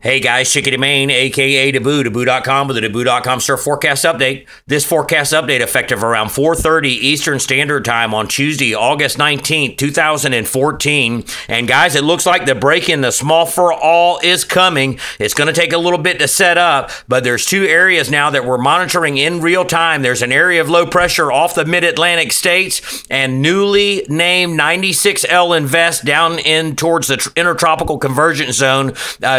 Hey guys, Chickadee Maine, aka Deboo, Deboo.com with the Deboo.com Surf Forecast Update. This forecast update effective around 4:30 Eastern Standard Time on Tuesday, August 19th, 2014. And guys, it looks like the break in the small for all is coming. It's going to take a little bit to set up, but there's two areas now that we're monitoring in real time. There's an area of low pressure off the mid-Atlantic states and newly named 96L Invest down in towards the intertropical convergence zone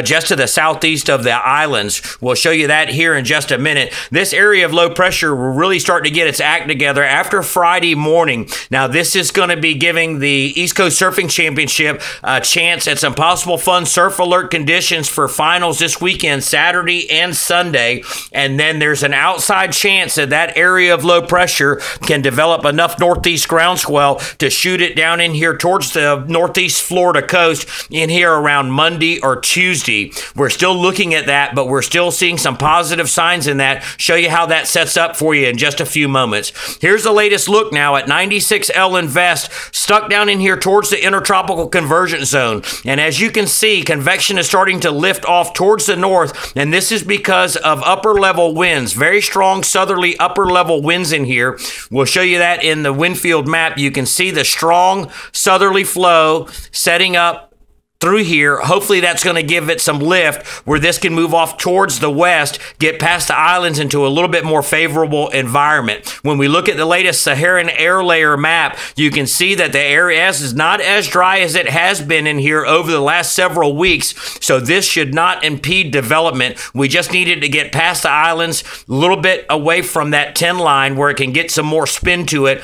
just to the southeast of the islands. We'll show you that here in just a minute. This area of low pressure will really start to get its act together after Friday morning. Now, this is going to be giving the East Coast Surfing Championship a chance at some possible fun surf alert conditions for finals this weekend, Saturday and Sunday. And then there's an outside chance that that area of low pressure can develop enough northeast groundswell to shoot it down in here towards the northeast Florida coast in here around Monday or Tuesday. We're still looking at that, but we're still seeing some positive signs in that. Show you how that sets up for you in just a few moments. Here's the latest look now at 96L Invest, stuck down in here towards the intertropical convergence zone. And as you can see, convection is starting to lift off towards the north, and this is because of upper level winds. Very strong southerly upper level winds in here. We'll show you that in the wind field map. You can see the strong southerly flow setting up through here. Hopefully that's going to give it some lift where this can move off towards the west, get past the islands into a little bit more favorable environment. When we look at the latest Saharan air layer map, you can see that the area is not as dry as it has been in here over the last several weeks, so this should not impede development. We just needed to get past the islands, a little bit away from that 10 line where it can get some more spin to it.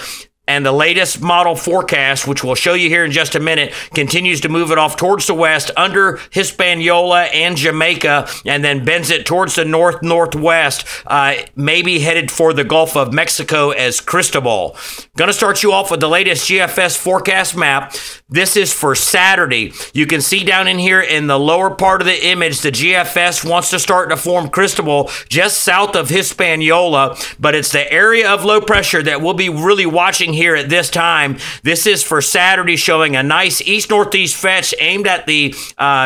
And the latest model forecast, which we'll show you here in just a minute, continues to move it off towards the west under Hispaniola and Jamaica, and then bends it towards the north-northwest, maybe headed for the Gulf of Mexico as Cristobal. Going to start you off with the latest GFS forecast map. This is for Saturday. You can see down in here in the lower part of the image, the GFS wants to start to form Cristobal just south of Hispaniola, but it's the area of low pressure that we'll be really watching here at this time. This is for Saturday, showing a nice east-northeast fetch aimed at the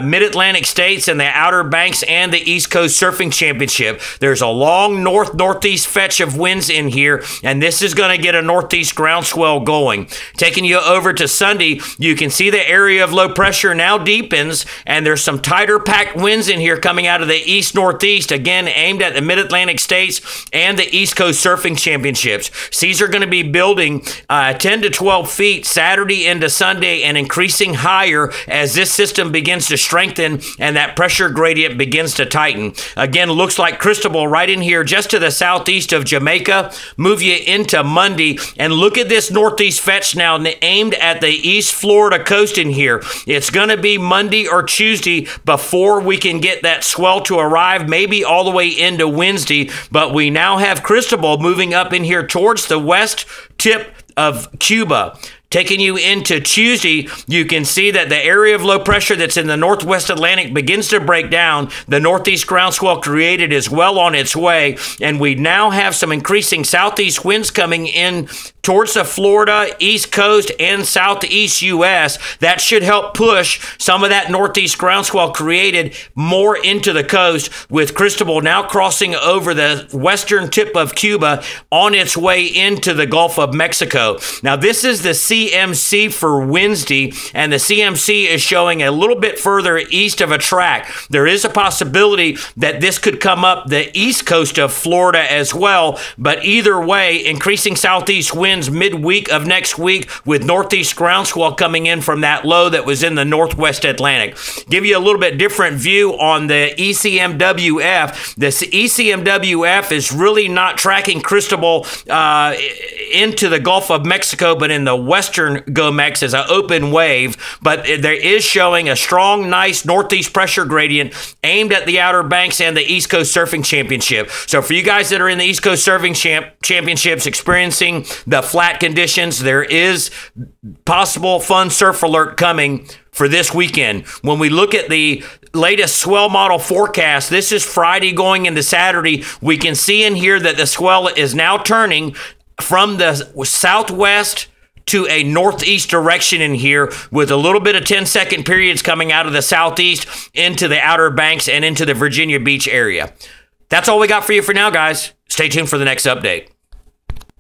mid-Atlantic states and the Outer Banks and the East Coast Surfing Championship. There's a long north-northeast fetch of winds in here, and this is going to get a northeast groundswell going. Taking you over to Sunday, you can see the area of low pressure now deepens, and there's some tighter packed winds in here coming out of the east-northeast, again aimed at the mid-Atlantic states and the East Coast Surfing Championships. Seas are going to be building 10 to 12 feet Saturday into Sunday and increasing higher as this system begins to strengthen and that pressure gradient begins to tighten. Again, looks like Cristobal right in here just to the southeast of Jamaica. Move you into Monday and look at this northeast fetch now aimed at the East Florida coast in here. It's going to be Monday or Tuesday before we can get that swell to arrive, maybe all the way into Wednesday, but we now have Cristobal moving up in here towards the west tip of Cuba. Taking you into Tuesday, you can see that the area of low pressure that's in the northwest Atlantic begins to break down. The northeast groundswell created is well on its way, and we now have some increasing southeast winds coming in towards the Florida, East Coast, and Southeast U.S. That should help push some of that northeast groundswell created more into the coast, with Cristobal now crossing over the western tip of Cuba on its way into the Gulf of Mexico. Now, this is the CMC for Wednesday, and the CMC is showing a little bit further east of a track. There is a possibility that this could come up the east coast of Florida as well, but either way, increasing southeast winds midweek of next week with northeast groundswell coming in from that low that was in the northwest Atlantic. Give you a little bit different view on the ECMWF. The ECMWF is really not tracking Cristobal into the Gulf of Mexico, but in the western GOMEX as an open wave, but there is showing a strong, nice northeast pressure gradient aimed at the Outer Banks and the East Coast Surfing Championship. So for you guys that are in the East Coast Surfing Championships experiencing the flat conditions, there is possible fun surf alert coming for this weekend. When we look at the latest swell model forecast, this is Friday going into Saturday, we can see in here that the swell is now turning from the southwest to a northeast direction in here with a little bit of 10-second periods coming out of the southeast into the Outer Banks and into the Virginia Beach area. That's all we got for you for now, guys. Stay tuned for the next update.